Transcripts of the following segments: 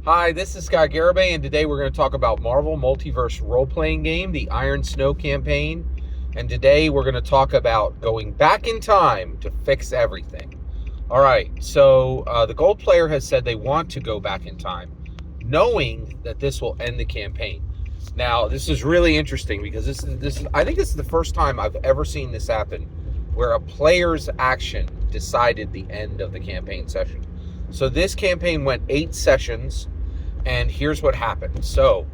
Hi, this is Scott Garibay, and today we're going to talk about Marvel Multiverse role-playing game, the Iron Snow campaign. And today we're going to talk about going back in time to fix everything. All right, so the gold player has said they want to go back in time, knowing that this will end the campaign. Now, this is really interesting because I think this is the first time I've ever seen this happen, where a player's action decided the end of the campaign session. So this campaign went 8 sessions. And here's what happened. So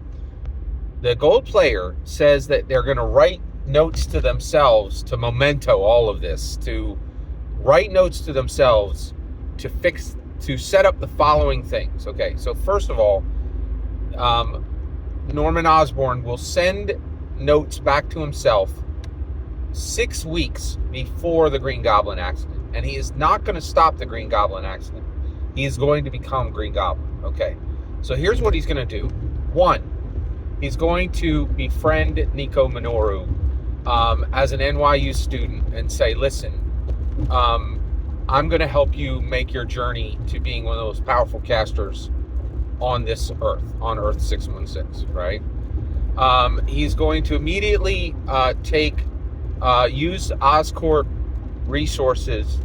the gold player says that they're going to write notes to themselves to memento all of this, to write notes to themselves to set up the following things. Okay, so first of all, Norman Osborn will send notes back to himself 6 weeks before the Green Goblin accident. And he is not going to stop the Green Goblin accident. He is going to become Green Goblin. Okay. So here's what he's going to do. 1, he's going to befriend Nico Minoru as an NYU student and say, listen, I'm going to help you make your journey to being one of those powerful casters on this Earth, on Earth 616, right? He's going to immediately use Oscorp resources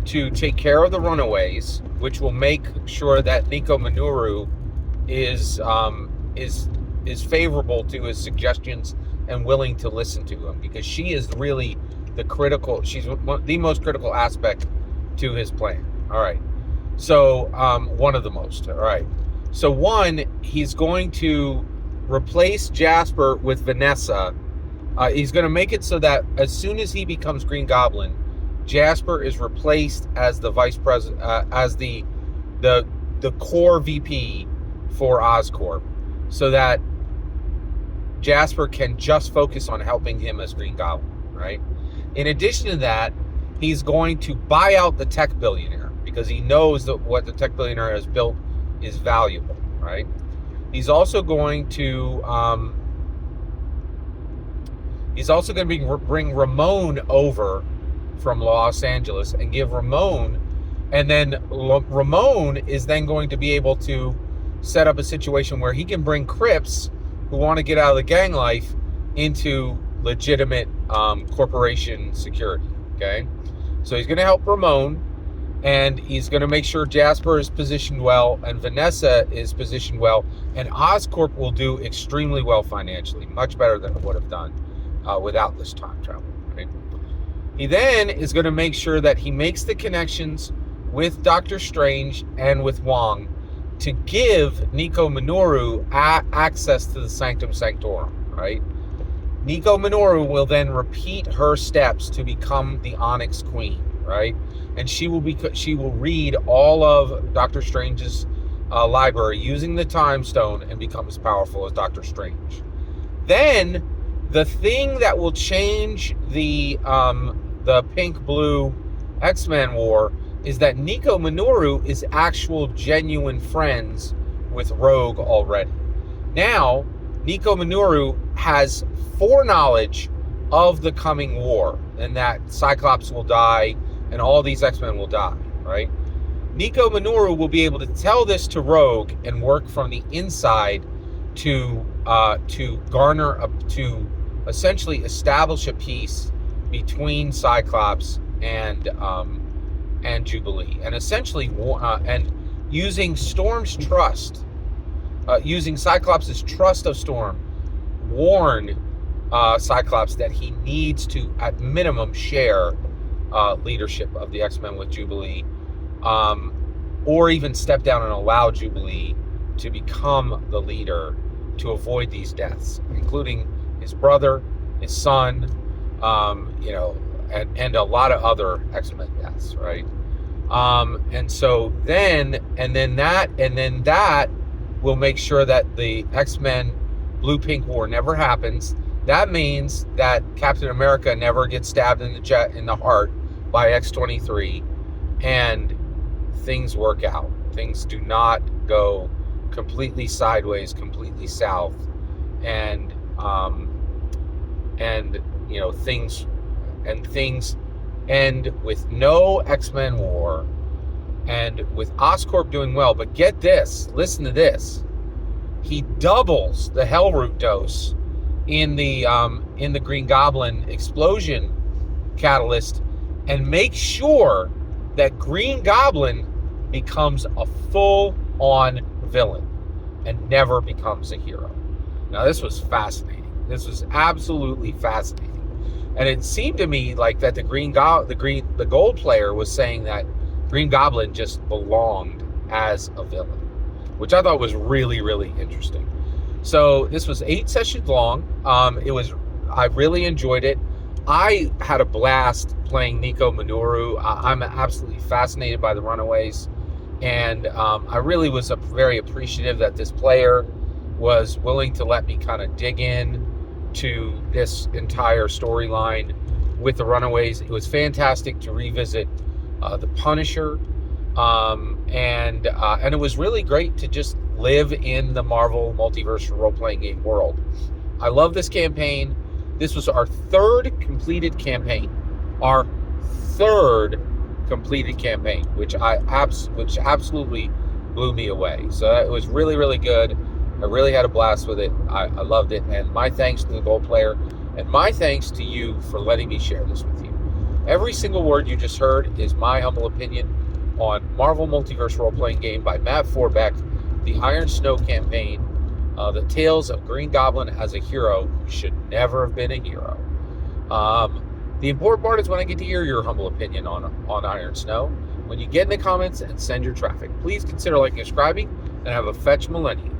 to take care of the runaways, which will make sure that Nico Minoru is favorable to his suggestions and willing to listen to him, because she is really she's the most critical aspect to his plan. All right. So one of the most. All right. So 1, he's going to replace Jasper with Vanessa. He's going to make it so that as soon as he becomes Green Goblin, Jasper is replaced as the vice president, as the core VP for Oscorp, so that Jasper can just focus on helping him as Green Goblin, right? In addition to that, he's going to buy out the tech billionaire, because he knows that what the tech billionaire has built is valuable, right? He's also going to bring Ramon over from Los Angeles and give Ramon, and then Ramon is then going to be able to set up a situation where he can bring Crips who want to get out of the gang life into legitimate corporation security. Okay, so he's going to help Ramon, and he's going to make sure Jasper is positioned well and Vanessa is positioned well, and Oscorp will do extremely well financially, much better than it would have done without this time travel. Right? He then is going to make sure that he makes the connections with Doctor Strange and with Wong to give Nico Minoru access to the Sanctum Sanctorum, right? Nico Minoru will then repeat her steps to become the Onyx Queen, right? And she will read all of Doctor Strange's library using the Time Stone and become as powerful as Doctor Strange. Then the thing that will change the pink-blue X-Men war is that Nico Minoru is actual genuine friends with Rogue already. Now, Nico Minoru has foreknowledge of the coming war, and that Cyclops will die and all these X-Men will die, right? Nico Minoru will be able to tell this to Rogue and work from the inside to essentially establish a peace between Cyclops and Jubilee, and essentially and using Storm's trust, using Cyclops' trust of Storm, warn Cyclops that he needs to, at minimum, share leadership of the X-Men with Jubilee, or even step down and allow Jubilee to become the leader to avoid these deaths, including his brother, his son, and a lot of other X-Men deaths, right? And then that will make sure that the X-Men Blue-Pink War never happens. That means that Captain America never gets stabbed in the heart by X-23, and things work out. Things do not go completely sideways, completely south, and things end with no X-Men war, and with Oscorp doing well. But get this, listen to this. He doubles the Hellroot dose in the Green Goblin explosion catalyst, and makes sure that Green Goblin becomes a full-on villain and never becomes a hero. Now, this was fascinating. This was absolutely fascinating. And it seemed to me like that the gold player was saying that Green Goblin just belonged as a villain, which I thought was really, really interesting. So this was 8 sessions long. I really enjoyed it. I had a blast playing Nico Minoru. I'm absolutely fascinated by the Runaways, and I really was very appreciative that this player was willing to let me kind of dig in to this entire storyline with the Runaways. It was fantastic to revisit the Punisher, and it was really great to just live in the Marvel Multiverse role-playing game world. I love this campaign. This was our third completed campaign. Our third completed campaign, which absolutely blew me away. So it was really, really good. I really had a blast with it. I loved it. And my thanks to the gold player, and my thanks to you for letting me share this with you. Every single word you just heard is my humble opinion on Marvel Multiverse role-playing game by Matt Forbeck, the Iron Snow campaign, the Tales of Green Goblin as a hero who should never have been a hero. The important part is when I get to hear your humble opinion on Iron Snow. When you get in the comments and send your traffic, please consider liking and subscribing, and have a fetch millennium.